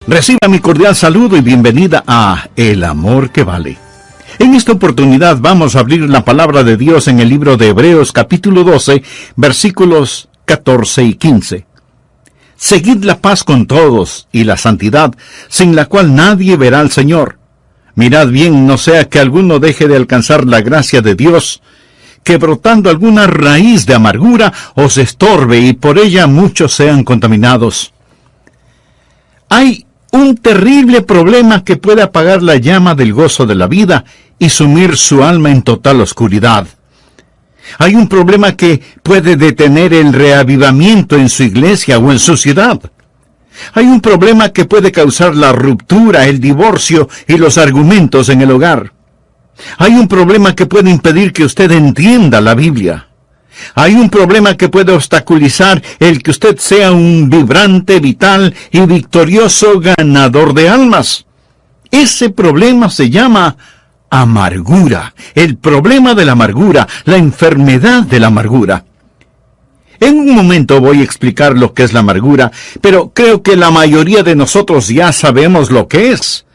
Reciba mi cordial saludo y bienvenida a El Amor que Vale. En esta oportunidad vamos a abrir la palabra de Dios en el libro de Hebreos capítulo 12, versículos 14 y 15. Seguid la paz con todos y la santidad, sin la cual nadie verá al Señor. Mirad bien, no sea que alguno deje de alcanzar la gracia de Dios, que brotando alguna raíz de amargura os estorbe y por ella muchos sean contaminados. Hay un terrible problema que puede apagar la llama del gozo de la vida y sumir su alma en total oscuridad. Hay un problema que puede detener el reavivamiento en su iglesia o en su ciudad. Hay un problema que puede causar la ruptura, el divorcio y los argumentos en el hogar. Hay un problema que puede impedir que usted entienda la Biblia. Hay un problema que puede obstaculizar el que usted sea un vibrante, vital y victorioso ganador de almas. Ese problema se llama amargura, el problema de la amargura, la enfermedad de la amargura. En un momento voy a explicar lo que es la amargura, pero creo que la mayoría de nosotros ya sabemos lo que es.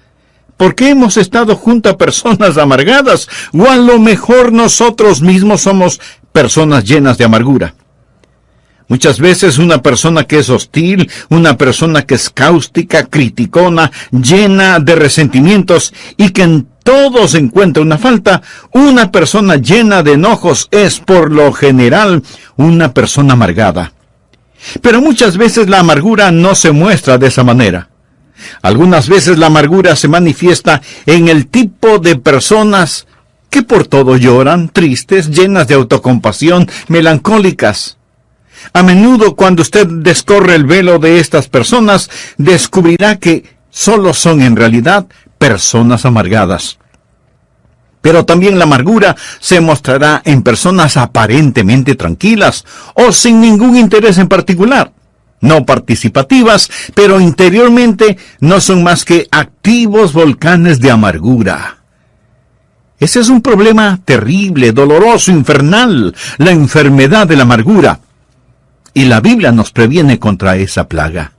Porque hemos estado junto a personas amargadas, o a lo mejor nosotros mismos somos personas llenas de amargura. Muchas veces una persona que es hostil, una persona que es cáustica, criticona, llena de resentimientos y que en todo se encuentra una falta, una persona llena de enojos es por lo general una persona amargada. Pero muchas veces la amargura no se muestra de esa manera. Algunas veces la amargura se manifiesta en el tipo de personas que por todo lloran, tristes, llenas de autocompasión, melancólicas. A menudo cuando usted descorre el velo de estas personas, descubrirá que solo son en realidad personas amargadas. Pero también la amargura se mostrará en personas aparentemente tranquilas o sin ningún interés en particular. No participativas, pero interiormente no son más que activos volcanes de amargura. Ese es un problema terrible, doloroso, infernal, la enfermedad de la amargura. Y la Biblia nos previene contra esa plaga.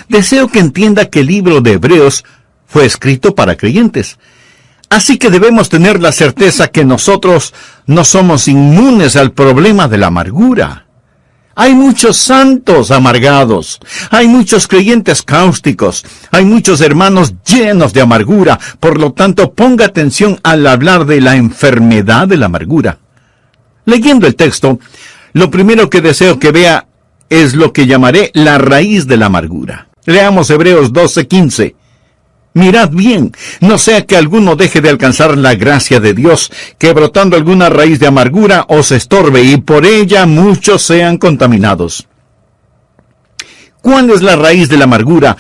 Deseo que entienda que el libro de Hebreos fue escrito para creyentes. Así que debemos tener la certeza que nosotros no somos inmunes al problema de la amargura. Hay muchos santos amargados, hay muchos creyentes cáusticos, hay muchos hermanos llenos de amargura. Por lo tanto, ponga atención al hablar de la enfermedad de la amargura. Leyendo el texto, lo primero que deseo que vea es lo que llamaré la raíz de la amargura. Leamos Hebreos 12:15. Mirad bien, no sea que alguno deje de alcanzar la gracia de Dios, que brotando alguna raíz de amargura os estorbe, y por ella muchos sean contaminados. ¿Cuál es la raíz de la amargura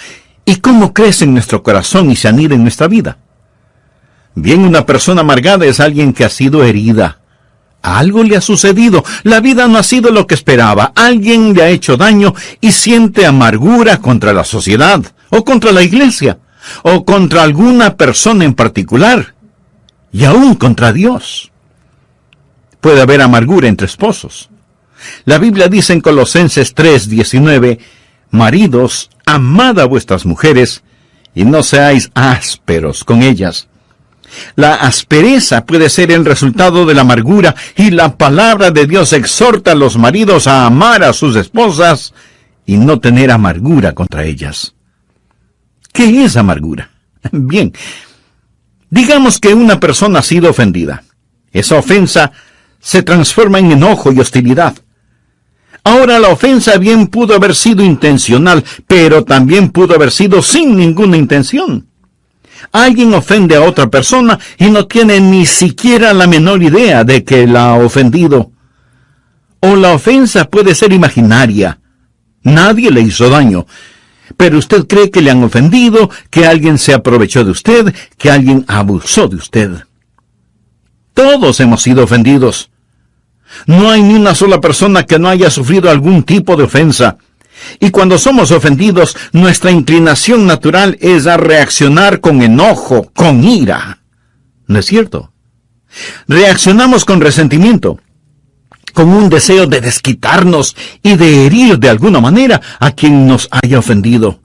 y cómo crece en nuestro corazón y se anida en nuestra vida? Bien, una persona amargada es alguien que ha sido herida. Algo le ha sucedido, la vida no ha sido lo que esperaba, alguien le ha hecho daño y siente amargura contra la sociedad o contra la iglesia, o contra alguna persona en particular, y aún contra Dios. Puede haber amargura entre esposos. La Biblia dice en Colosenses 3:19, maridos, amad a vuestras mujeres, y no seáis ásperos con ellas. La aspereza puede ser el resultado de la amargura, y la palabra de Dios exhorta a los maridos a amar a sus esposas y no tener amargura contra ellas. ¿Qué es amargura? Bien, digamos que una persona ha sido ofendida. Esa ofensa se transforma en enojo y hostilidad. Ahora, la ofensa bien pudo haber sido intencional, pero también pudo haber sido sin ninguna intención. Alguien ofende a otra persona y no tiene ni siquiera la menor idea de que la ha ofendido. O la ofensa puede ser imaginaria. Nadie le hizo daño, pero usted cree que le han ofendido, que alguien se aprovechó de usted, que alguien abusó de usted. Todos hemos sido ofendidos. No hay ni una sola persona que no haya sufrido algún tipo de ofensa. Y cuando somos ofendidos, nuestra inclinación natural es a reaccionar con enojo, con ira. ¿No es cierto? Reaccionamos con resentimiento, con un deseo de desquitarnos y de herir de alguna manera a quien nos haya ofendido.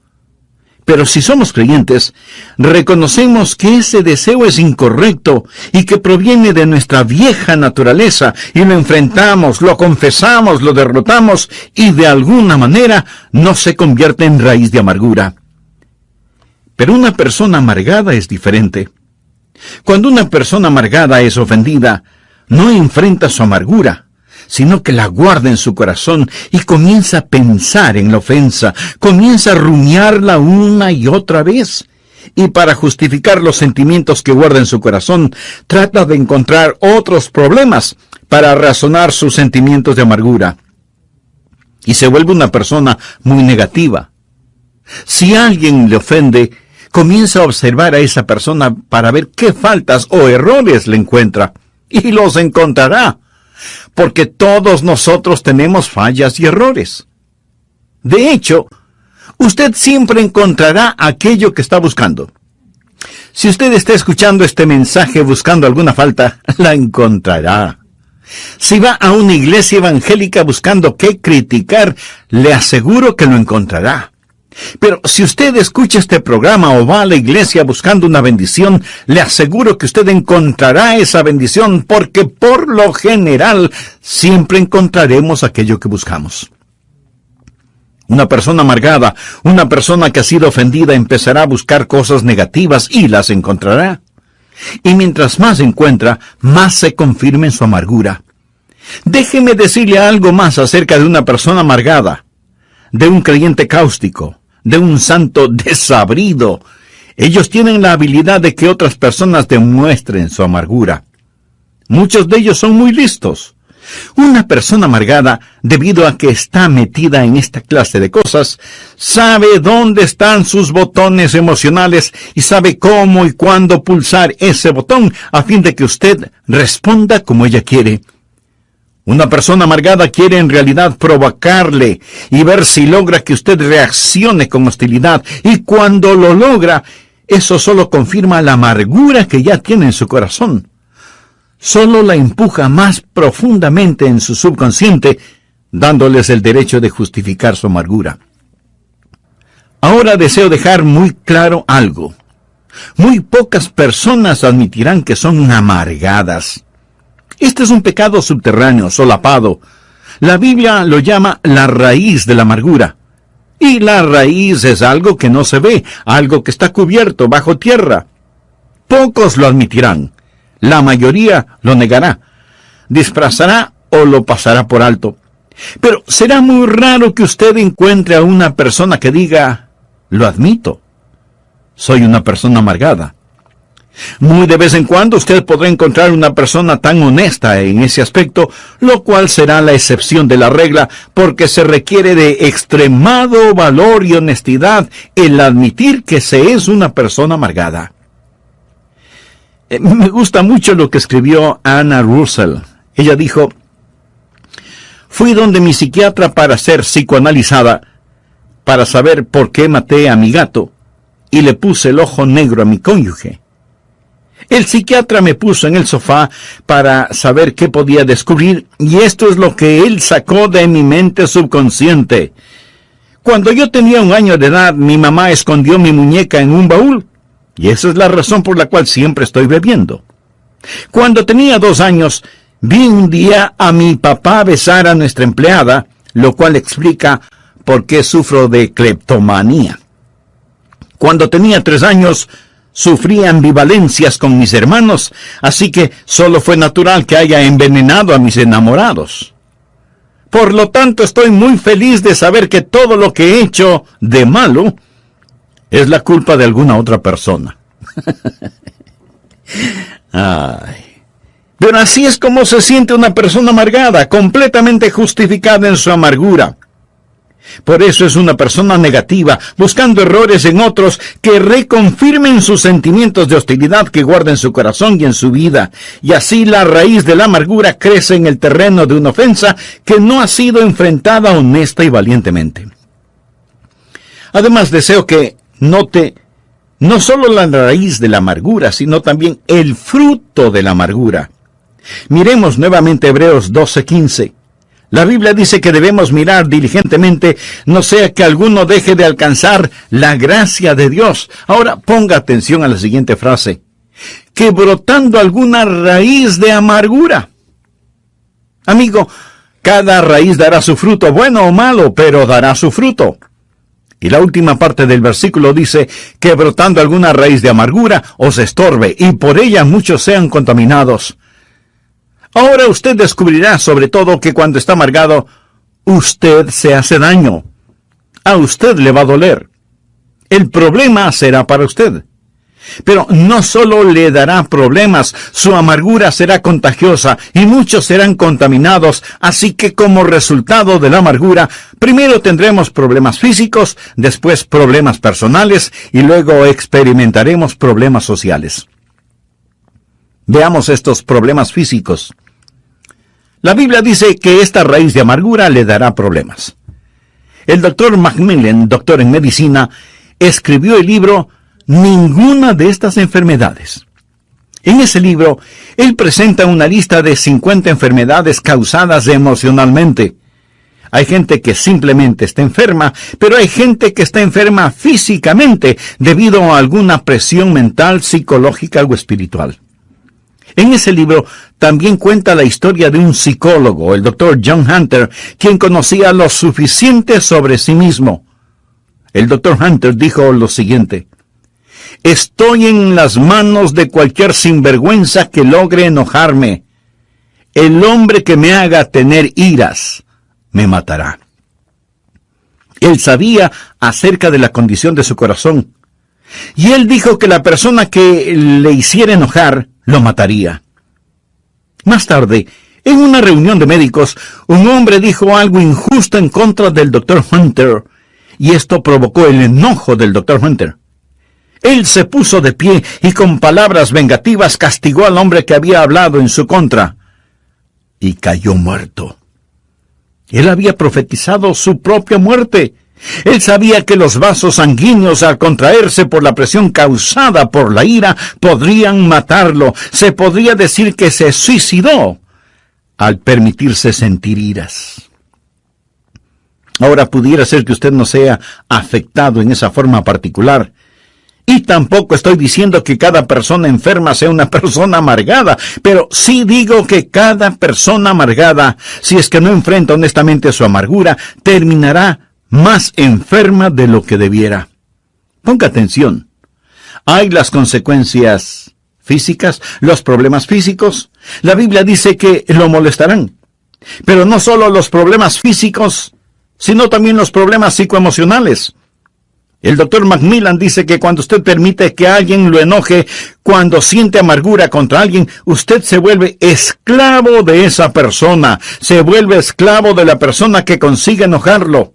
Pero si somos creyentes, reconocemos que ese deseo es incorrecto y que proviene de nuestra vieja naturaleza, y lo enfrentamos, lo confesamos, lo derrotamos, y de alguna manera no se convierte en raíz de amargura. Pero una persona amargada es diferente. Cuando una persona amargada es ofendida, no enfrenta su amargura, sino que la guarda en su corazón y comienza a pensar en la ofensa, comienza a rumiarla una y otra vez. Y para justificar los sentimientos que guarda en su corazón, trata de encontrar otros problemas para razonar sus sentimientos de amargura. Y se vuelve una persona muy negativa. Si alguien le ofende, comienza a observar a esa persona para ver qué faltas o errores le encuentra. Y los encontrará. Porque todos nosotros tenemos fallas y errores. De hecho, usted siempre encontrará aquello que está buscando. Si usted está escuchando este mensaje buscando alguna falta, la encontrará. Si va a una iglesia evangélica buscando qué criticar, le aseguro que lo encontrará. Pero si usted escucha este programa o va a la iglesia buscando una bendición, le aseguro que usted encontrará esa bendición, porque por lo general siempre encontraremos aquello que buscamos. Una persona amargada, una persona que ha sido ofendida, empezará a buscar cosas negativas y las encontrará. Y mientras más encuentra, más se confirma en su amargura. Déjeme decirle algo más acerca de una persona amargada, de un creyente cáustico, de un santo desabrido. Ellos tienen la habilidad de que otras personas demuestren su amargura. Muchos de ellos son muy listos. Una persona amargada, debido a que está metida en esta clase de cosas, sabe dónde están sus botones emocionales y sabe cómo y cuándo pulsar ese botón a fin de que usted responda como ella quiere. Una persona amargada quiere en realidad provocarle y ver si logra que usted reaccione con hostilidad. Y cuando lo logra, eso solo confirma la amargura que ya tiene en su corazón. Solo la empuja más profundamente en su subconsciente, dándoles el derecho de justificar su amargura. Ahora deseo dejar muy claro algo. Muy pocas personas admitirán que son amargadas. Este es un pecado subterráneo, solapado. La Biblia lo llama la raíz de la amargura. Y la raíz es algo que no se ve, algo que está cubierto bajo tierra. Pocos lo admitirán. La mayoría lo negará, disfrazará o lo pasará por alto. Pero será muy raro que usted encuentre a una persona que diga, lo admito, soy una persona amargada. Muy de vez en cuando usted podrá encontrar una persona tan honesta en ese aspecto, lo cual será la excepción de la regla, porque se requiere de extremado valor y honestidad el admitir que se es una persona amargada. Me gusta mucho lo que escribió Anna Russell. Ella dijo, fui donde mi psiquiatra para ser psicoanalizada, para saber por qué maté a mi gato, y le puse el ojo negro a mi cónyuge. El psiquiatra me puso en el sofá para saber qué podía descubrir, y esto es lo que él sacó de mi mente subconsciente. Cuando yo tenía 1 año de edad, mi mamá escondió mi muñeca en un baúl, y esa es la razón por la cual siempre estoy bebiendo. Cuando tenía 2 años, vi un día a mi papá besar a nuestra empleada, lo cual explica por qué sufro de cleptomanía. Cuando tenía 3 años, sufrí ambivalencias con mis hermanos, así que solo fue natural que haya envenenado a mis enamorados. Por lo tanto, estoy muy feliz de saber que todo lo que he hecho de malo es la culpa de alguna otra persona. Ay. Pero así es como se siente una persona amargada, completamente justificada en su amargura. Por eso es una persona negativa, buscando errores en otros que reconfirmen sus sentimientos de hostilidad que guarda en su corazón y en su vida. Y así la raíz de la amargura crece en el terreno de una ofensa que no ha sido enfrentada honesta y valientemente. Además, deseo que note no solo la raíz de la amargura, sino también el fruto de la amargura. Miremos nuevamente Hebreos 12:15. La Biblia dice que debemos mirar diligentemente, no sea que alguno deje de alcanzar la gracia de Dios. Ahora ponga atención a la siguiente frase: que brotando alguna raíz de amargura. Amigo, cada raíz dará su fruto, bueno o malo, pero dará su fruto. Y la última parte del versículo dice que brotando alguna raíz de amargura os estorbe, y por ella muchos sean contaminados. Ahora usted descubrirá sobre todo que cuando está amargado, usted se hace daño. A usted le va a doler. El problema será para usted. Pero no solo le dará problemas, su amargura será contagiosa y muchos serán contaminados, así que como resultado de la amargura, primero tendremos problemas físicos, después problemas personales y luego experimentaremos problemas sociales. Veamos estos problemas físicos. La Biblia dice que esta raíz de amargura le dará problemas. El doctor Macmillan, doctor en medicina, escribió el libro Ninguna de estas enfermedades. En ese libro, él presenta una lista de 50 enfermedades causadas emocionalmente. Hay gente que simplemente está enferma, pero hay gente que está enferma físicamente debido a alguna presión mental, psicológica o espiritual. En ese libro también cuenta la historia de un psicólogo, el doctor John Hunter, quien conocía lo suficiente sobre sí mismo. El doctor Hunter dijo lo siguiente: estoy en las manos de cualquier sinvergüenza que logre enojarme. El hombre que me haga tener iras me matará. Él sabía acerca de la condición de su corazón. Y él dijo que la persona que le hiciera enojar lo mataría. Más tarde, en una reunión de médicos, un hombre dijo algo injusto en contra del doctor Hunter, y esto provocó el enojo del doctor Hunter. Él se puso de pie y con palabras vengativas castigó al hombre que había hablado en su contra, y cayó muerto. Él había profetizado su propia muerte. Él sabía que los vasos sanguíneos, al contraerse por la presión causada por la ira, podrían matarlo. Se podría decir que se suicidó al permitirse sentir iras. Ahora pudiera ser que usted no sea afectado en esa forma particular. Y tampoco estoy diciendo que cada persona enferma sea una persona amargada, pero sí digo que cada persona amargada, si es que no enfrenta honestamente su amargura, terminará más enferma de lo que debiera. Ponga atención. Hay las consecuencias físicas, los problemas físicos. La Biblia dice que lo molestarán. Pero no solo los problemas físicos, sino también los problemas psicoemocionales. El doctor Macmillan dice que cuando usted permite que alguien lo enoje, cuando siente amargura contra alguien, usted se vuelve esclavo de esa persona, se vuelve esclavo de la persona que consigue enojarlo.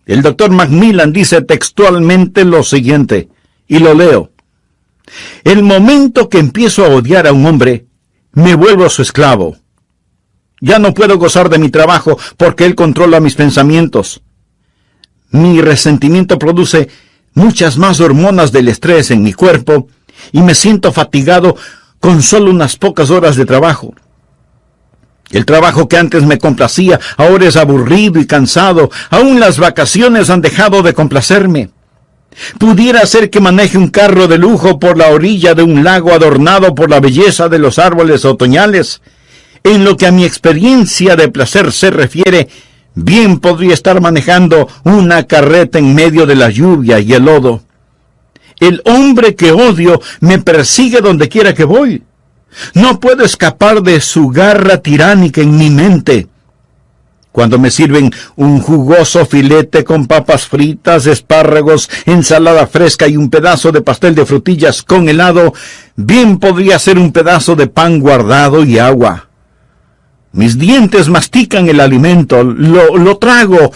El doctor Macmillan dice textualmente lo siguiente, y lo leo: el momento que empiezo a odiar a un hombre, me vuelvo su esclavo. Ya no puedo gozar de mi trabajo porque él controla mis pensamientos. Mi resentimiento produce muchas más hormonas del estrés en mi cuerpo y me siento fatigado con solo unas pocas horas de trabajo. El trabajo que antes me complacía ahora es aburrido y cansado. Aún las vacaciones han dejado de complacerme. Pudiera ser que maneje un carro de lujo por la orilla de un lago adornado por la belleza de los árboles otoñales. En lo que a mi experiencia de placer se refiere, bien podría estar manejando una carreta en medio de la lluvia y el lodo. El hombre que odio me persigue donde quiera que voy. No puedo escapar de su garra tiránica en mi mente. Cuando me sirven un jugoso filete con papas fritas, espárragos, ensalada fresca y un pedazo de pastel de frutillas con helado, bien podría ser un pedazo de pan guardado y agua. Mis dientes mastican el alimento, lo trago,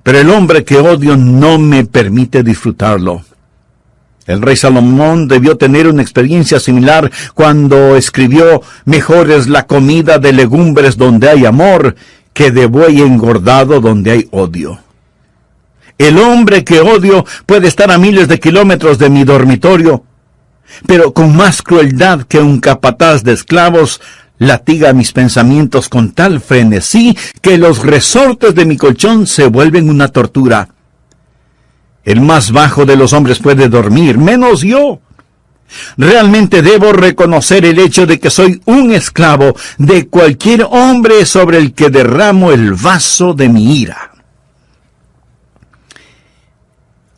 pero el hombre que odio no me permite disfrutarlo. El rey Salomón debió tener una experiencia similar cuando escribió: mejor es la comida de legumbres donde hay amor que de buey engordado donde hay odio. El hombre que odio puede estar a miles de kilómetros de mi dormitorio, pero con más crueldad que un capataz de esclavos, latiga mis pensamientos con tal frenesí que los resortes de mi colchón se vuelven una tortura. El más bajo de los hombres puede dormir, menos yo. Realmente debo reconocer el hecho de que soy un esclavo de cualquier hombre sobre el que derramo el vaso de mi ira.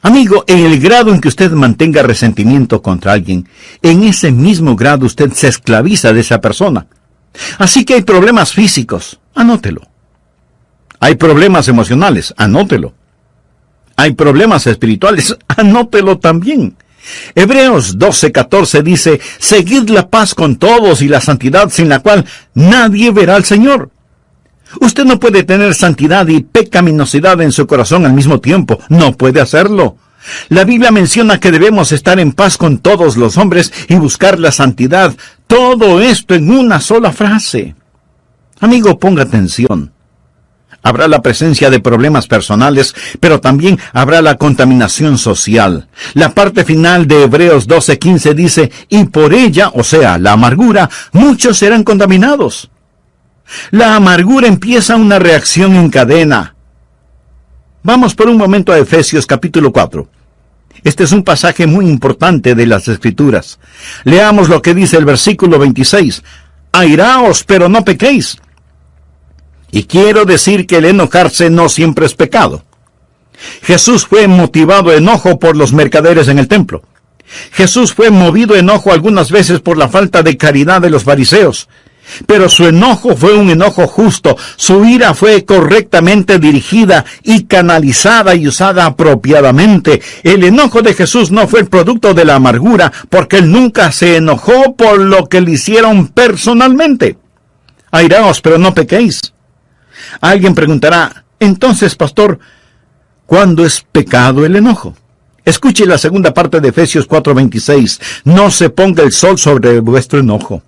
Amigo, en el grado en que usted mantenga resentimiento contra alguien, en ese mismo grado usted se esclaviza de esa persona. Así que hay problemas físicos, anótelo. Hay problemas emocionales, anótelo. Hay problemas espirituales, anótelo también. Hebreos 12:14 dice, seguid la paz con todos y la santidad sin la cual nadie verá al Señor. Usted no puede tener santidad y pecaminosidad en su corazón al mismo tiempo. No puede hacerlo. La Biblia menciona que debemos estar en paz con todos los hombres y buscar la santidad. Todo esto en una sola frase. Amigo, ponga atención. Habrá la presencia de problemas personales, pero también habrá la contaminación social. La parte final de Hebreos 12:15 dice, y por ella, o sea, la amargura, muchos serán contaminados. La amargura empieza una reacción en cadena. Vamos por un momento a Efesios capítulo 4. Este es un pasaje muy importante de las Escrituras. Leamos lo que dice el versículo 26. Airaos, pero no pequéis. Y quiero decir que el enojarse no siempre es pecado. Jesús fue motivado a enojo por los mercaderes en el templo. Jesús fue movido a enojo algunas veces por la falta de caridad de los fariseos. Pero su enojo fue un enojo justo. Su ira fue correctamente dirigida y canalizada y usada apropiadamente. El enojo de Jesús no fue el producto de la amargura, porque él nunca se enojó por lo que le hicieron personalmente. Airaos, pero no pequéis. Alguien preguntará, entonces, pastor, ¿cuándo es pecado el enojo? Escuche la segunda parte de Efesios 4:26. No se ponga el sol sobre vuestro enojo.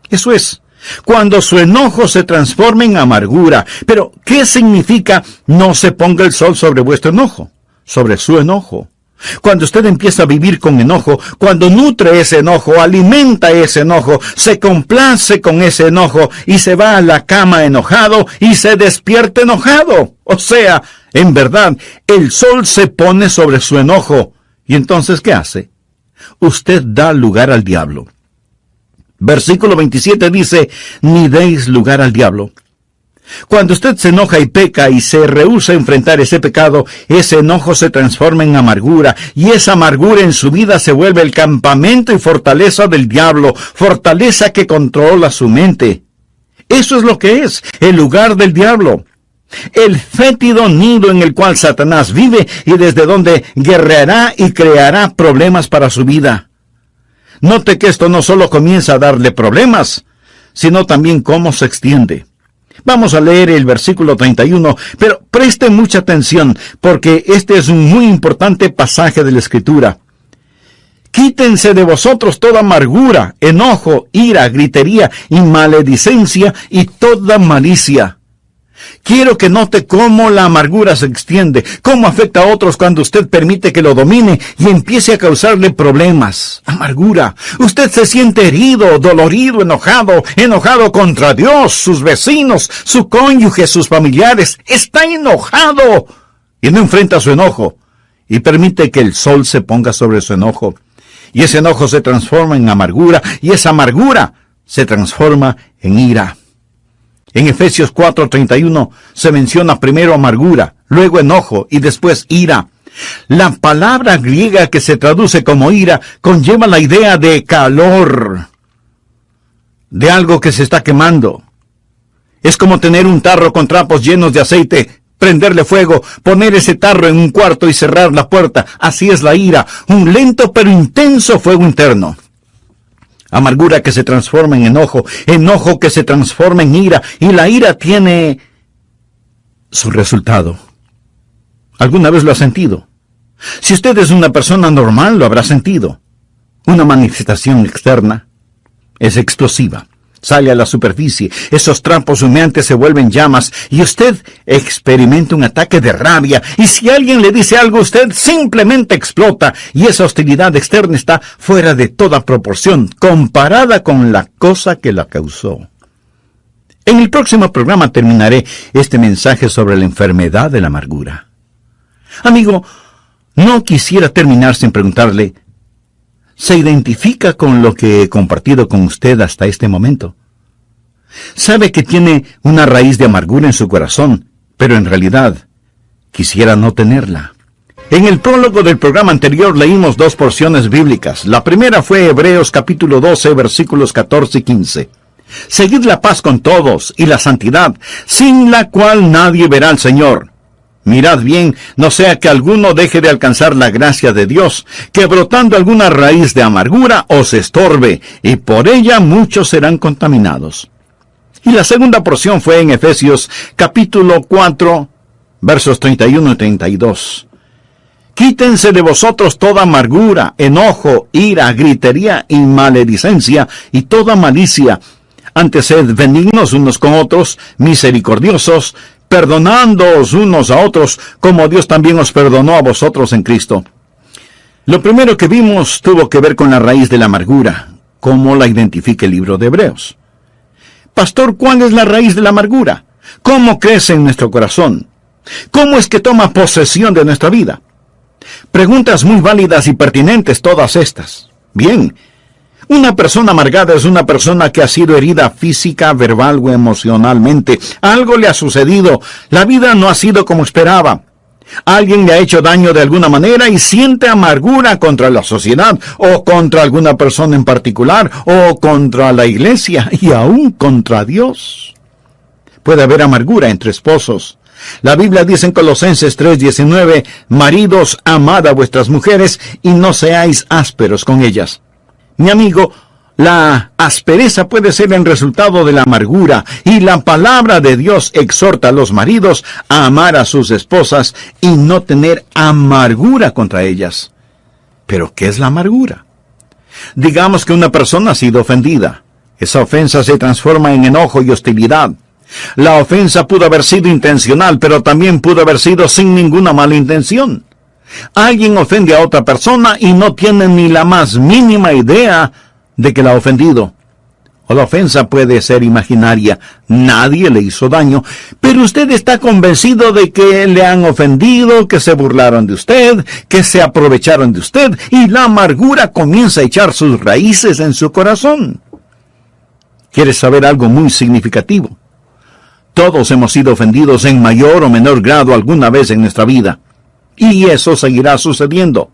Eso es, cuando su enojo se transforme en amargura. Pero, ¿qué significa no se ponga el sol sobre vuestro enojo? Sobre su enojo. Cuando usted empieza a vivir con enojo, cuando nutre ese enojo, alimenta ese enojo, se complace con ese enojo y se va a la cama enojado y se despierta enojado. O sea, en verdad, el sol se pone sobre su enojo. ¿Y entonces qué hace? Usted da lugar al diablo. Versículo 27 dice, ni deis lugar al diablo. Cuando usted se enoja y peca y se rehúsa a enfrentar ese pecado, ese enojo se transforma en amargura, y esa amargura en su vida se vuelve el campamento y fortaleza del diablo, fortaleza que controla su mente. Eso es lo que es, el lugar del diablo. El fétido nido en el cual Satanás vive y desde donde guerreará y creará problemas para su vida. Note que esto no solo comienza a darle problemas, sino también cómo se extiende. Vamos a leer el versículo 31, pero presten mucha atención, porque este es un muy importante pasaje de la Escritura. Quítense de vosotros toda amargura, enojo, ira, gritería y maledicencia y toda malicia. Quiero que note cómo la amargura se extiende, cómo afecta a otros cuando usted permite que lo domine y empiece a causarle problemas. Amargura. Usted se siente herido, dolorido, enojado contra Dios, sus vecinos, su cónyuge, sus familiares. Está enojado y no enfrenta su enojo y permite que el sol se ponga sobre su enojo. Y ese enojo se transforma en amargura y esa amargura se transforma en ira. En Efesios 4:31 se menciona primero amargura, luego enojo y después ira. La palabra griega que se traduce como ira conlleva la idea de calor, de algo que se está quemando. Es como tener un tarro con trapos llenos de aceite, prenderle fuego, poner ese tarro en un cuarto y cerrar la puerta. Así es la ira, un lento pero intenso fuego interno. Amargura que se transforma en enojo, enojo que se transforma en ira, y la ira tiene su resultado. ¿Alguna vez lo ha sentido? Si usted es una persona normal, lo habrá sentido. Una manifestación externa es explosiva. Sale a la superficie, esos trapos humeantes se vuelven llamas y usted experimenta un ataque de rabia. Y si alguien le dice algo, usted simplemente explota y esa hostilidad externa está fuera de toda proporción comparada con la cosa que la causó. En el próximo programa terminaré este mensaje sobre la enfermedad de la amargura. Amigo, no quisiera terminar sin preguntarle, ¿se identifica con lo que he compartido con usted hasta este momento? Sabe que tiene una raíz de amargura en su corazón, pero en realidad quisiera no tenerla. En el prólogo del programa anterior leímos 2 porciones bíblicas. La primera fue Hebreos capítulo 12, versículos 14 y 15. Seguid la paz con todos y la santidad, sin la cual nadie verá al Señor. Mirad bien, no sea que alguno deje de alcanzar la gracia de Dios, que brotando alguna raíz de amargura os estorbe, y por ella muchos serán contaminados. Y la segunda porción fue en Efesios capítulo 4, versos 31 y 32. Quítense de vosotros toda amargura, enojo, ira, gritería y maledicencia, y toda malicia. Antes sed benignos unos con otros, misericordiosos, perdonándoos unos a otros, como Dios también os perdonó a vosotros en Cristo. Lo primero que vimos tuvo que ver con la raíz de la amargura, como la identifica el libro de Hebreos. Pastor, ¿cuál es la raíz de la amargura? ¿Cómo crece en nuestro corazón? ¿Cómo es que toma posesión de nuestra vida? Preguntas muy válidas y pertinentes todas estas. Bien, una persona amargada es una persona que ha sido herida física, verbal o emocionalmente. Algo le ha sucedido. La vida no ha sido como esperaba. Alguien le ha hecho daño de alguna manera y siente amargura contra la sociedad, o contra alguna persona en particular, o contra la iglesia, y aún contra Dios. Puede haber amargura entre esposos. La Biblia dice en Colosenses 3:19, maridos, amad a vuestras mujeres y no seáis ásperos con ellas. Mi amigo, la aspereza puede ser el resultado de la amargura, y la palabra de Dios exhorta a los maridos a amar a sus esposas y no tener amargura contra ellas. ¿Pero qué es la amargura? Digamos que una persona ha sido ofendida. Esa ofensa se transforma en enojo y hostilidad. La ofensa pudo haber sido intencional, pero también pudo haber sido sin ninguna mala intención. Alguien ofende a otra persona y no tiene ni la más mínima idea de que la ha ofendido. O la ofensa puede ser imaginaria, nadie le hizo daño, pero usted está convencido de que le han ofendido, que se burlaron de usted, que se aprovecharon de usted, y la amargura comienza a echar sus raíces en su corazón. ¿Quieres saber algo muy significativo? Todos hemos sido ofendidos en mayor o menor grado alguna vez en nuestra vida. Y eso seguirá sucediendo.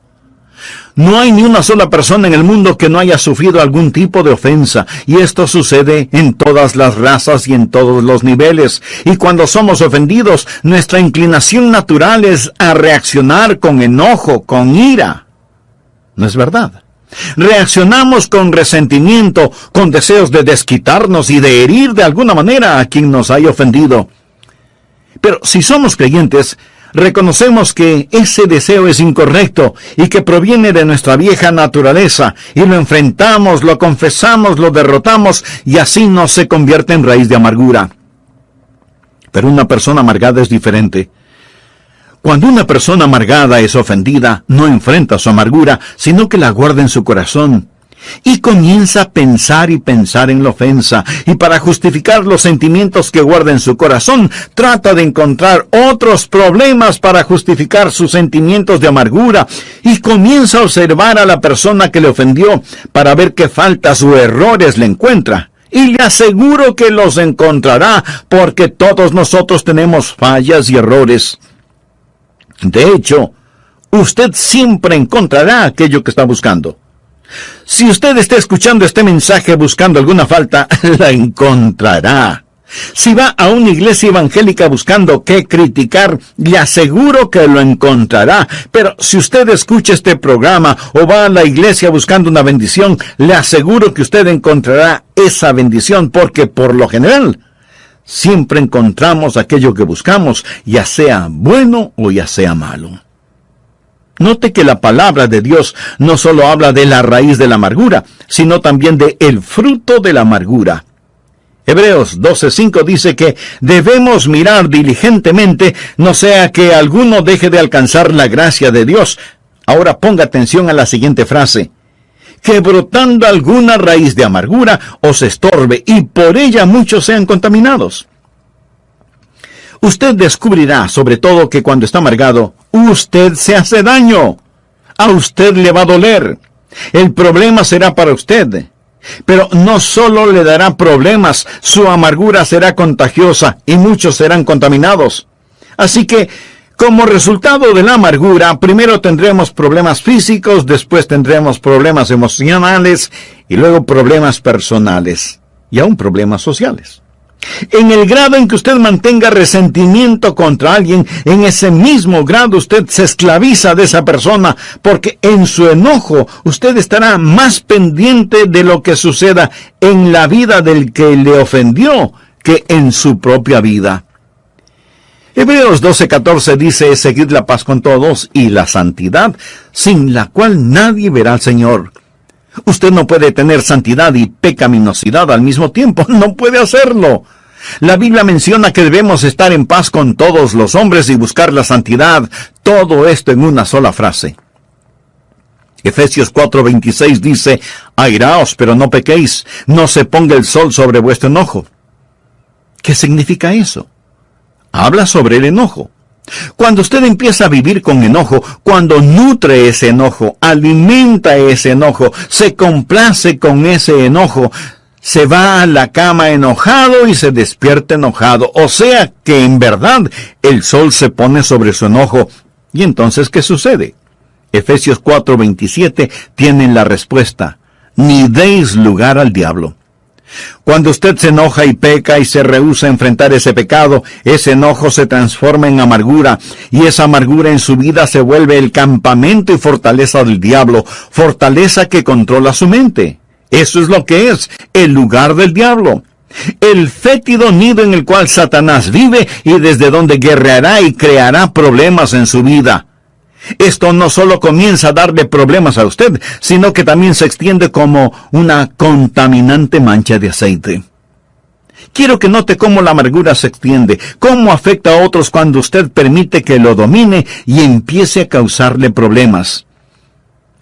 No hay ni una sola persona en el mundo que no haya sufrido algún tipo de ofensa, y esto sucede en todas las razas y en todos los niveles. Y cuando somos ofendidos, nuestra inclinación natural es a reaccionar con enojo, con ira. ¿No es verdad? Reaccionamos con resentimiento, con deseos de desquitarnos y de herir de alguna manera a quien nos haya ofendido. Pero si somos creyentes, reconocemos que ese deseo es incorrecto y que proviene de nuestra vieja naturaleza, y lo enfrentamos, lo confesamos, lo derrotamos, y así no se convierte en raíz de amargura. Pero una persona amargada es diferente. Cuando una persona amargada es ofendida, no enfrenta su amargura, sino que la guarda en su corazón. Y comienza a pensar y pensar en la ofensa, y para justificar los sentimientos que guarda en su corazón, trata de encontrar otros problemas para justificar sus sentimientos de amargura, y comienza a observar a la persona que le ofendió para ver qué faltas o errores le encuentra. Y le aseguro que los encontrará, porque todos nosotros tenemos fallas y errores. De hecho, usted siempre encontrará aquello que está buscando. Si usted está escuchando este mensaje buscando alguna falta, la encontrará. Si va a una iglesia evangélica buscando qué criticar, le aseguro que lo encontrará. Pero si usted escucha este programa o va a la iglesia buscando una bendición, le aseguro que usted encontrará esa bendición, porque por lo general siempre encontramos aquello que buscamos, ya sea bueno o ya sea malo. Note que la palabra de Dios no solo habla de la raíz de la amargura, sino también de el fruto de la amargura. Hebreos 12:5 dice que debemos mirar diligentemente, no sea que alguno deje de alcanzar la gracia de Dios. Ahora ponga atención a la siguiente frase: que brotando alguna raíz de amargura os estorbe y por ella muchos sean contaminados. Usted descubrirá sobre todo que cuando está amargado, usted se hace daño. A usted le va a doler. El problema será para usted. Pero no solo le dará problemas, su amargura será contagiosa y muchos serán contaminados. Así que, como resultado de la amargura, primero tendremos problemas físicos, después tendremos problemas emocionales y luego problemas personales y aún problemas sociales. En el grado en que usted mantenga resentimiento contra alguien, en ese mismo grado usted se esclaviza de esa persona, porque en su enojo usted estará más pendiente de lo que suceda en la vida del que le ofendió que en su propia vida. Hebreos 12:14 dice: seguid la paz con todos y la santidad, sin la cual nadie verá al Señor. Usted no puede tener santidad y pecaminosidad al mismo tiempo. No puede hacerlo. La Biblia menciona que debemos estar en paz con todos los hombres y buscar la santidad. Todo esto en una sola frase. Efesios 4:26 dice: airaos, pero no pequéis. No se ponga el sol sobre vuestro enojo. ¿Qué significa eso? Habla sobre el enojo. Cuando usted empieza a vivir con enojo, cuando nutre ese enojo, alimenta ese enojo, se complace con ese enojo, se va a la cama enojado y se despierta enojado. O sea que en verdad el sol se pone sobre su enojo. ¿Y entonces qué sucede? Efesios 4:27 tienen la respuesta: ni deis lugar al diablo. Cuando usted se enoja y peca y se rehúsa a enfrentar ese pecado, ese enojo se transforma en amargura, y esa amargura en su vida se vuelve el campamento y fortaleza del diablo, fortaleza que controla su mente. Eso es lo que es, el lugar del diablo. El fétido nido en el cual Satanás vive y desde donde guerreará y creará problemas en su vida. Esto no solo comienza a darle problemas a usted, sino que también se extiende como una contaminante mancha de aceite. Quiero que note cómo la amargura se extiende, cómo afecta a otros cuando usted permite que lo domine y empiece a causarle problemas.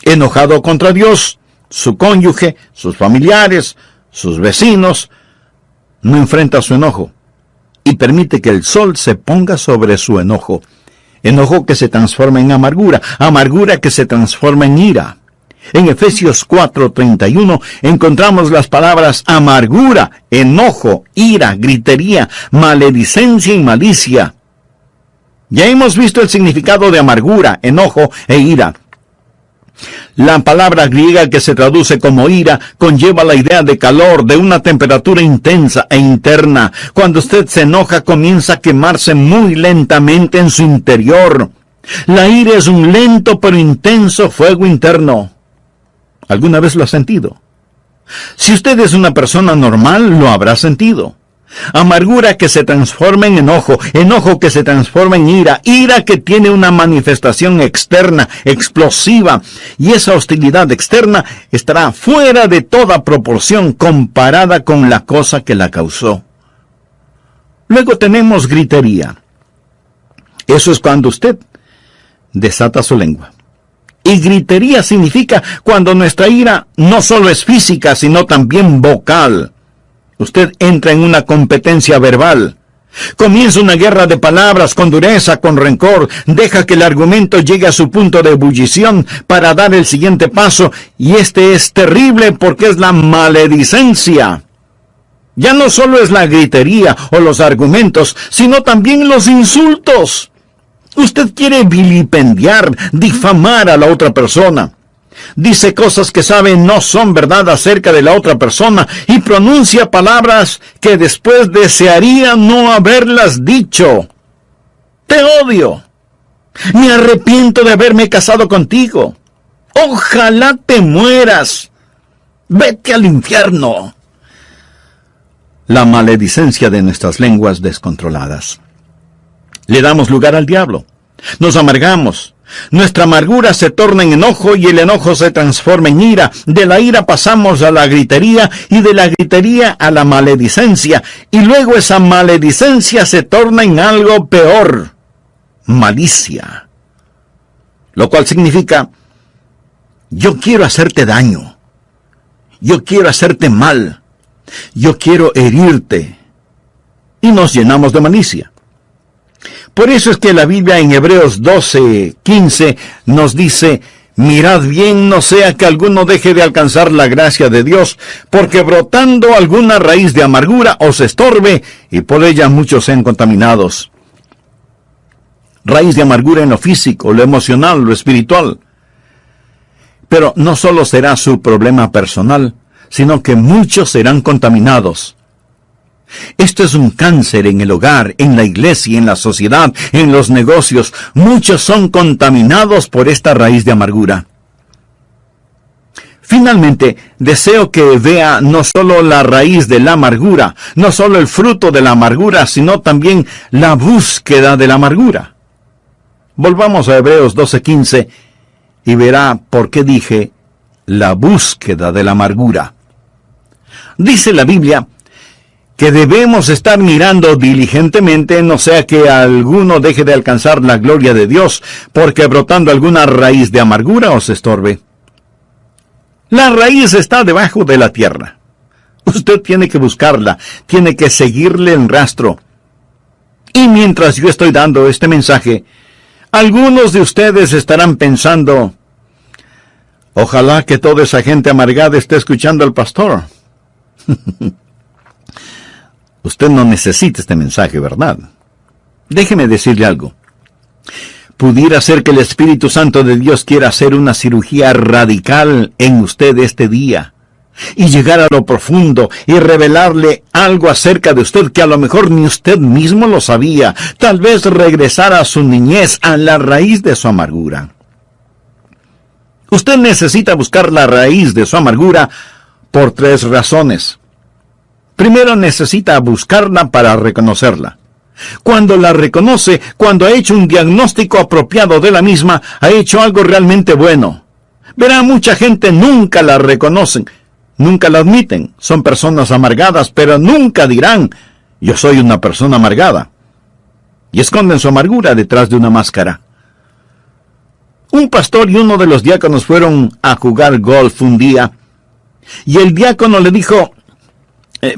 Enojado contra Dios, su cónyuge, sus familiares, sus vecinos, no enfrenta su enojo y permite que el sol se ponga sobre su enojo. Enojo que se transforma en amargura, amargura que se transforma en ira. En Efesios 4:31 encontramos las palabras amargura, enojo, ira, gritería, maledicencia y malicia. Ya hemos visto el significado de amargura, enojo e ira. La palabra griega que se traduce como ira conlleva la idea de calor, de una temperatura intensa e interna. Cuando usted se enoja, comienza a quemarse muy lentamente en su interior. La ira es un lento pero intenso fuego interno. ¿Alguna vez lo ha sentido? Si usted es una persona normal, lo habrá sentido. Amargura que se transforma en enojo, enojo que se transforma en ira, ira que tiene una manifestación externa, explosiva, y esa hostilidad externa estará fuera de toda proporción comparada con la cosa que la causó. Luego tenemos gritería. Eso es cuando usted desata su lengua. Y gritería significa cuando nuestra ira no solo es física, sino también vocal. Usted entra en una competencia verbal. Comienza una guerra de palabras con dureza, con rencor. Deja que el argumento llegue a su punto de ebullición para dar el siguiente paso. Y este es terrible porque es la maledicencia. Ya no solo es la gritería o los argumentos, sino también los insultos. Usted quiere vilipendiar, difamar a la otra persona. Dice cosas que sabe no son verdad acerca de la otra persona y pronuncia palabras que después desearía no haberlas dicho. Te odio. Me arrepiento de haberme casado contigo. Ojalá te mueras. Vete al infierno. La maledicencia de nuestras lenguas descontroladas. Le damos lugar al diablo. Nos amargamos. Nuestra amargura se torna en enojo y el enojo se transforma en ira. De la ira pasamos a la gritería y de la gritería a la maledicencia. Y luego esa maledicencia se torna en algo peor. Malicia. Lo cual significa, yo quiero hacerte daño. yo quiero hacerte mal, yo quiero herirte. Y nos llenamos de malicia. Por eso es que la Biblia en Hebreos 12:15 nos dice: mirad bien, no sea que alguno deje de alcanzar la gracia de Dios, porque brotando alguna raíz de amargura os estorbe, y por ella muchos sean contaminados. Raíz de amargura en lo físico, lo emocional, lo espiritual. Pero no solo será su problema personal, sino que muchos serán contaminados. Esto es un cáncer en el hogar, en la iglesia, en la sociedad, en los negocios. Muchos son contaminados por esta raíz de amargura. Finalmente, deseo que vea no solo la raíz de la amargura, no solo el fruto de la amargura, sino también la búsqueda de la amargura. Volvamos a Hebreos 12:15 y verá por qué dije la búsqueda de la amargura. Dice la Biblia que debemos estar mirando diligentemente, no sea que alguno deje de alcanzar la gloria de Dios, porque brotando alguna raíz de amargura os estorbe. La raíz está debajo de la tierra. Usted tiene que buscarla, tiene que seguirle el rastro. Y mientras yo estoy dando este mensaje, algunos de ustedes estarán pensando: ojalá que toda esa gente amargada esté escuchando al pastor. Usted no necesita este mensaje, ¿verdad? Déjeme decirle algo. Pudiera ser que el Espíritu Santo de Dios quiera hacer una cirugía radical en usted este día, y llegar a lo profundo y revelarle algo acerca de usted que a lo mejor ni usted mismo lo sabía. Tal vez regresar a su niñez, a la raíz de su amargura. Usted necesita buscar la raíz de su amargura por 3 razones. Primero, necesita buscarla para reconocerla. Cuando la reconoce, cuando ha hecho un diagnóstico apropiado de la misma, ha hecho algo realmente bueno. Verá, mucha gente nunca la reconocen, nunca la admiten. Son personas amargadas, pero nunca dirán: yo soy una persona amargada. Y esconden su amargura detrás de una máscara. Un pastor y uno de los diáconos fueron a jugar golf un día, y el diácono le dijo: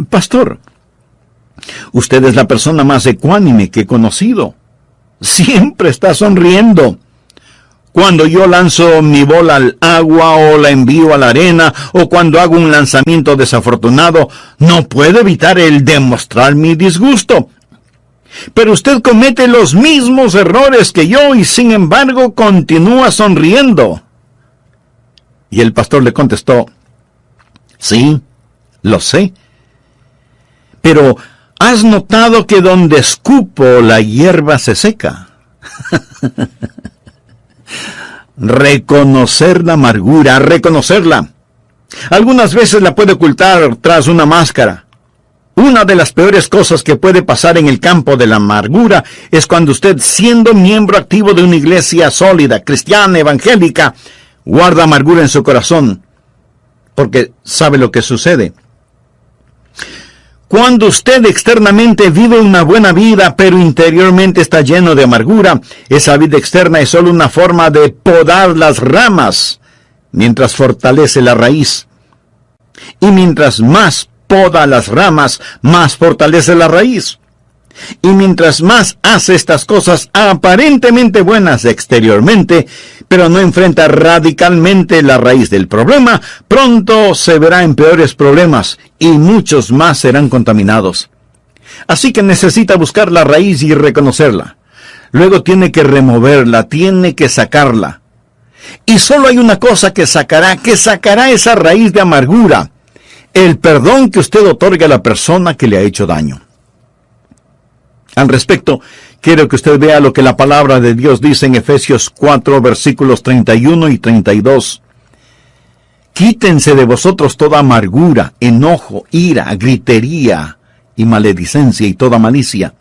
pastor, usted es la persona más ecuánime que he conocido. Siempre está sonriendo. Cuando yo lanzo mi bola al agua o la envío a la arena, o cuando hago un lanzamiento desafortunado, no puedo evitar el demostrar mi disgusto. Pero usted comete los mismos errores que yo y sin embargo continúa sonriendo. Y el pastor le contestó: sí, lo sé. Pero, ¿has notado que donde escupo la hierba se seca? Reconocer la amargura, reconocerla. Algunas veces la puede ocultar tras una máscara. Una de las peores cosas que puede pasar en el campo de la amargura es cuando usted, siendo miembro activo de una iglesia sólida, cristiana, evangélica, guarda amargura en su corazón. Porque sabe lo que sucede. Cuando usted externamente vive una buena vida, pero interiormente está lleno de amargura, esa vida externa es solo una forma de podar las ramas, mientras fortalece la raíz. Y mientras más poda las ramas, más fortalece la raíz. Y mientras más hace estas cosas aparentemente buenas exteriormente, pero no enfrenta radicalmente la raíz del problema, pronto se verá en peores problemas y muchos más serán contaminados. Así que necesita buscar la raíz y reconocerla. Luego tiene que removerla, tiene que sacarla. Y solo hay una cosa que sacará esa raíz de amargura: el perdón que usted otorga a la persona que le ha hecho daño. Al respecto, quiero que usted vea lo que la palabra de Dios dice en Efesios 4, versículos 31 y 32. Quítense de vosotros toda amargura, enojo, ira, gritería y maledicencia y toda malicia.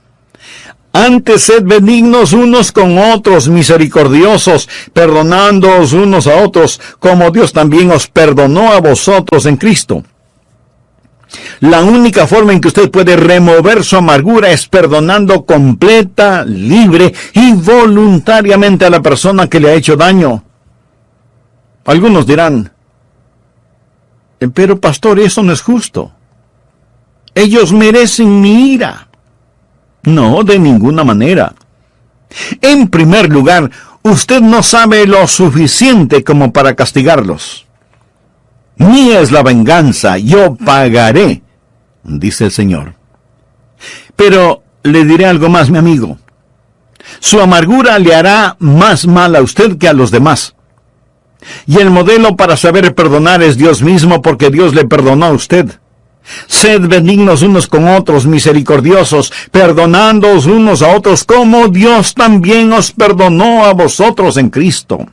Antes sed benignos unos con otros, misericordiosos, perdonándoos unos a otros, como Dios también os perdonó a vosotros en Cristo. La única forma en que usted puede remover su amargura es perdonando completa, libre y voluntariamente a la persona que le ha hecho daño. Algunos dirán: Pero pastor, eso no es justo. Ellos merecen mi ira. No, de ninguna manera. En primer lugar, usted no sabe lo suficiente como para castigarlos. Mía es la venganza, yo pagaré, dice el Señor. Pero le diré algo más, mi amigo. Su amargura le hará más mal a usted que a los demás. Y el modelo para saber perdonar es Dios mismo, porque Dios le perdonó a usted. Sed benignos unos con otros, misericordiosos, perdonándoos unos a otros, como Dios también os perdonó a vosotros en Cristo.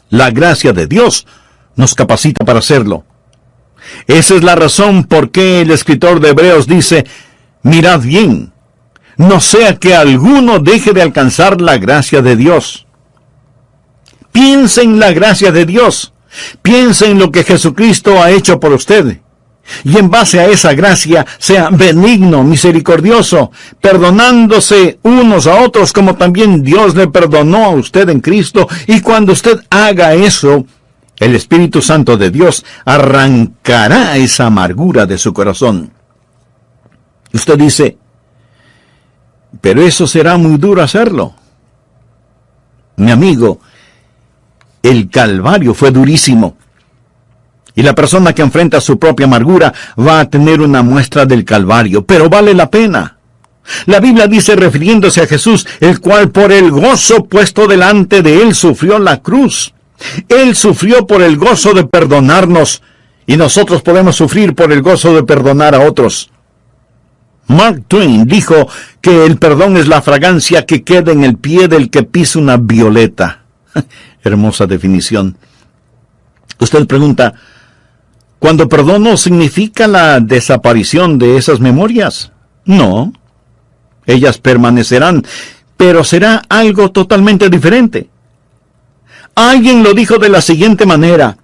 La gracia de Dios nos capacita para hacerlo. Esa es la razón por qué el escritor de Hebreos dice, mirad bien, no sea que alguno deje de alcanzar la gracia de Dios. Piensa en la gracia de Dios. Piensa en lo que Jesucristo ha hecho por usted. Y en base a esa gracia, sea benigno, misericordioso, perdonándose unos a otros como también Dios le perdonó a usted en Cristo. Y cuando usted haga eso, el Espíritu Santo de Dios arrancará esa amargura de su corazón. Usted dice, pero eso será muy duro hacerlo. Mi amigo, el Calvario fue durísimo. Y la persona que enfrenta su propia amargura va a tener una muestra del Calvario, pero vale la pena. La Biblia dice, refiriéndose a Jesús, el cual por el gozo puesto delante de él sufrió la cruz. Él sufrió por el gozo de perdonarnos, y nosotros podemos sufrir por el gozo de perdonar a otros. Mark Twain dijo que el perdón es la fragancia que queda en el pie del que pisa una violeta. Hermosa definición. Usted pregunta, ¿cuando perdono significa la desaparición de esas memorias? No. Ellas permanecerán, pero será algo totalmente diferente. Alguien lo dijo de la siguiente manera: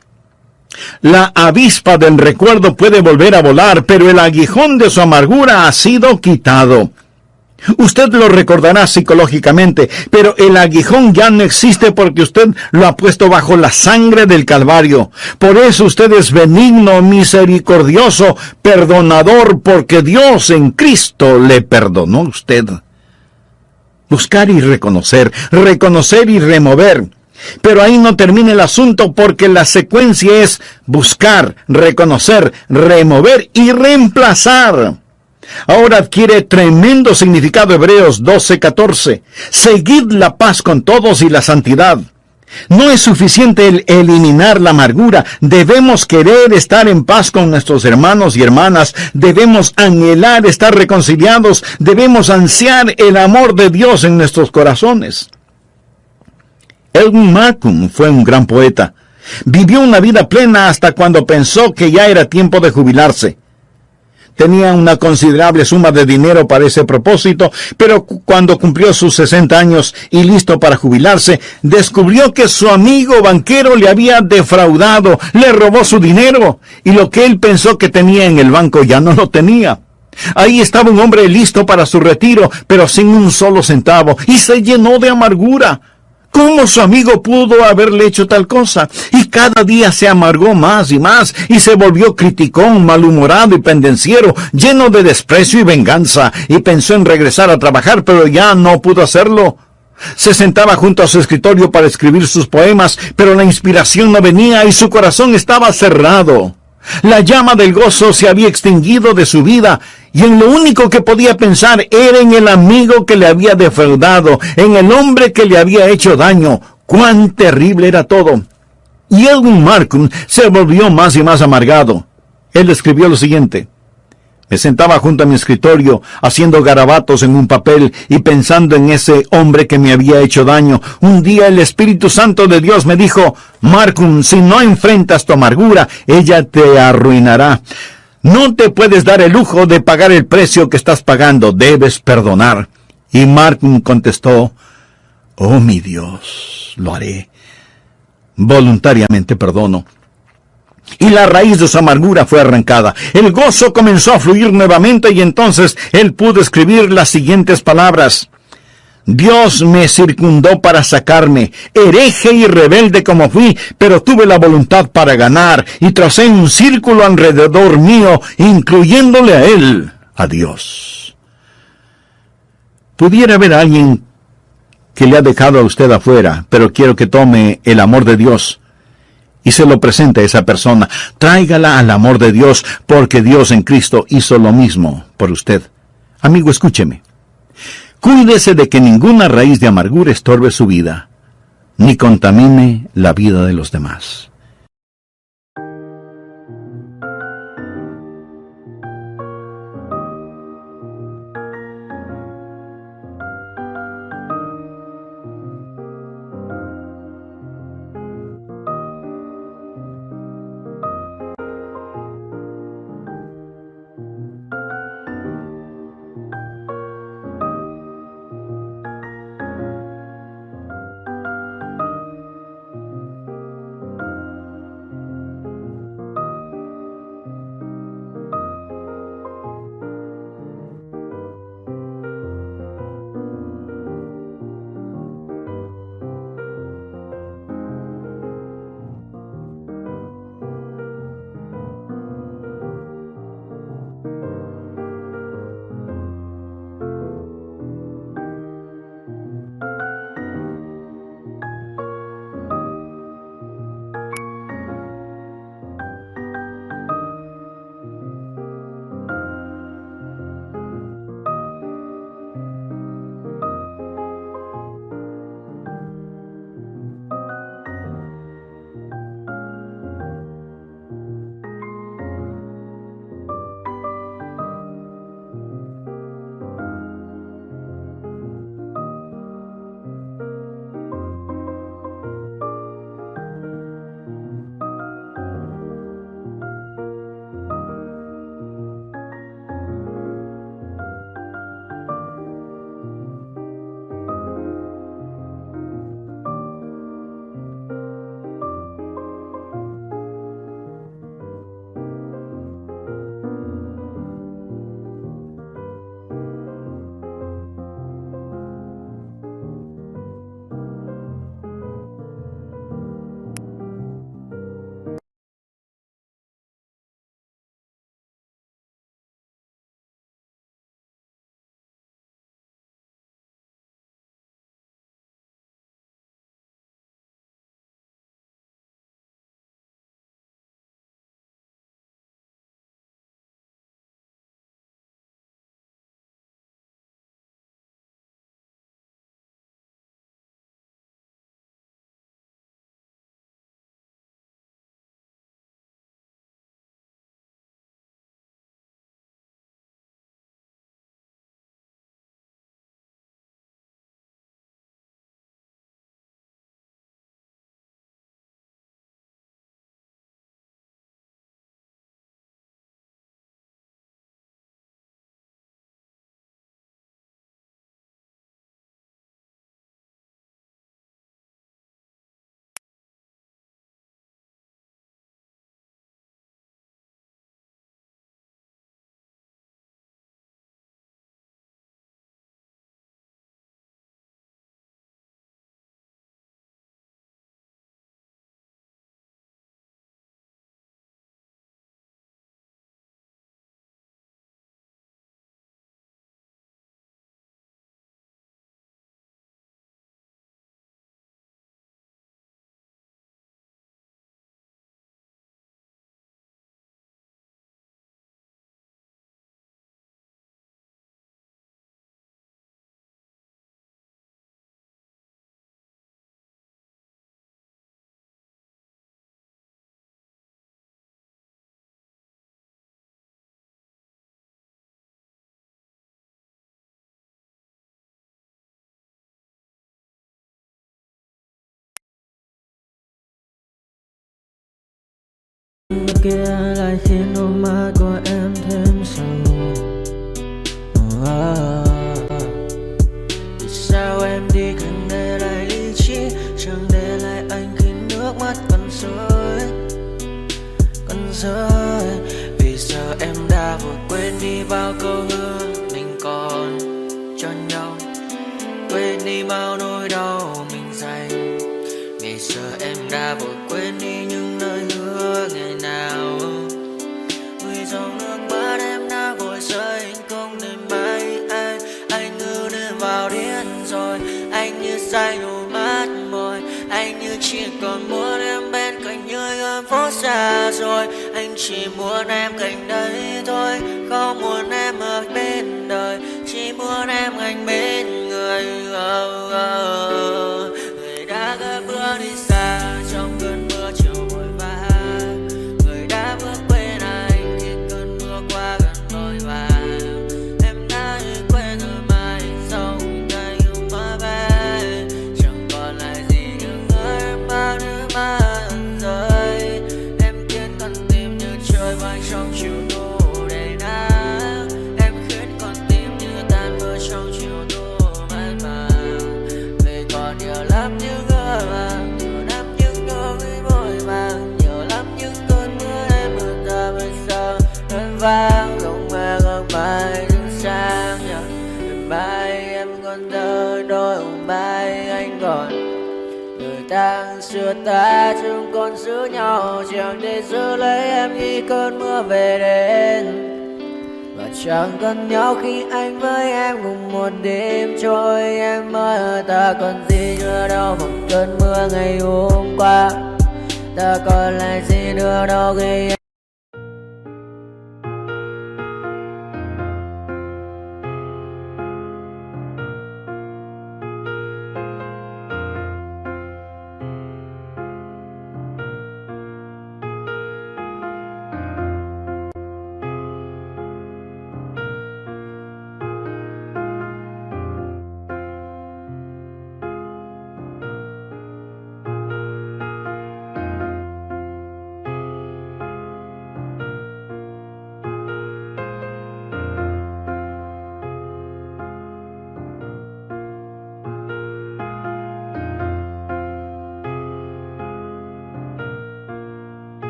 la avispa del recuerdo puede volver a volar, pero el aguijón de su amargura ha sido quitado. Usted lo recordará psicológicamente, pero el aguijón ya no existe porque usted lo ha puesto bajo la sangre del Calvario. Por eso usted es benigno, misericordioso, perdonador, porque Dios en Cristo le perdonó a usted. Buscar y reconocer y remover. Pero ahí no termina el asunto, porque la secuencia es buscar, reconocer, remover y reemplazar. Ahora adquiere tremendo significado Hebreos 12:14. Seguid la paz con todos y la santidad. No es suficiente el eliminar la amargura. Debemos querer estar en paz con nuestros hermanos y hermanas. Debemos anhelar estar reconciliados. Debemos ansiar el amor de Dios en nuestros corazones. Edwin Markham fue un gran poeta. Vivió una vida plena hasta cuando pensó que ya era tiempo de jubilarse. Tenía una considerable suma de dinero para ese propósito, pero cuando cumplió sus 60 años y listo para jubilarse, descubrió que su amigo banquero le había defraudado, le robó su dinero, y lo que él pensó que tenía en el banco ya no lo tenía. Ahí estaba un hombre listo para su retiro, pero sin un solo centavo, y se llenó de amargura. ¿Cómo su amigo pudo haberle hecho tal cosa? Y cada día se amargó más, y se volvió criticón, malhumorado y pendenciero, lleno de desprecio y venganza, y pensó en regresar a trabajar, pero ya no pudo hacerlo. Se sentaba junto a su escritorio para escribir sus poemas, pero la inspiración no venía y su corazón estaba cerrado. La llama del gozo se había extinguido de su vida, y en lo único que podía pensar era en el amigo que le había defraudado, en el hombre que le había hecho daño. ¡Cuán terrible era todo! Y Edwin Markham se volvió más y más amargado. Él escribió lo siguiente: me sentaba junto a mi escritorio, haciendo garabatos en un papel y pensando en ese hombre que me había hecho daño. Un día el Espíritu Santo de Dios me dijo: Markham, si no enfrentas tu amargura, ella te arruinará. No te puedes dar el lujo de pagar el precio que estás pagando, debes perdonar. Y Markham contestó: oh mi Dios, lo haré. Voluntariamente perdono. Y la raíz de su amargura fue arrancada. El gozo comenzó a fluir nuevamente y entonces él pudo escribir las siguientes palabras: Dios me circundó para sacarme, hereje y rebelde como fui, pero tuve la voluntad para ganar, y tracé un círculo alrededor mío, incluyéndole a Él, a Dios. Pudiera haber alguien que le ha dejado a usted afuera, pero quiero que tome el amor de Dios y se lo presente a esa persona. Tráigala al amor de Dios, porque Dios en Cristo hizo lo mismo por usted. Amigo, escúcheme. Cuídese de que ninguna raíz de amargura estorbe su vida, ni contamine la vida de los demás. Kia lại khiến đôi mắt của em thêm sầu. Vì sao em đi cần để lại lý trí, chẳng để lại anh khi nước mắt còn rơi, còn rơi. Vì giờ em đã vội quên đi bao câu hứa mình còn cho nhau, quên còn muốn em bên cạnh như gần phố xa rồi. Anh chỉ muốn em cạnh đấy thôi, không muốn em ở bên đời, chỉ muốn em anh bên người. Người đã gỡ bước đi xa trong cơn mưa chiều vội vã, người đã bước quên anh khi cơn mưa qua gần vội vã. Em đã quên rồi mai sau tay mơ về, chẳng còn lại gì nhưng em bao nước mắt rơi. Em khiến con tim như trôi bay trong chiều thu đầy nắng, em khiến con tim như tan vỡ trong chiều thu mát màng. Vì còn nhiều lắm những ngỡ vàng, nhiều lắm những nỗi vội vàng, nhiều lắm những cơn mưa em mưa ta bây giờ em vang không mơ không mai đứng sang nhờ. Mai em còn thơ đôi mai anh còn người ta xưa ta chúng còn giữ nhau chẳng để giữ lấy em khi cơn mưa về đến. Và chẳng cần nhau khi anh với em cùng một đêm trôi. Em ơi ta còn gì nữa đâu một cơn mưa ngày hôm qua, ta còn lại gì nữa đâu khi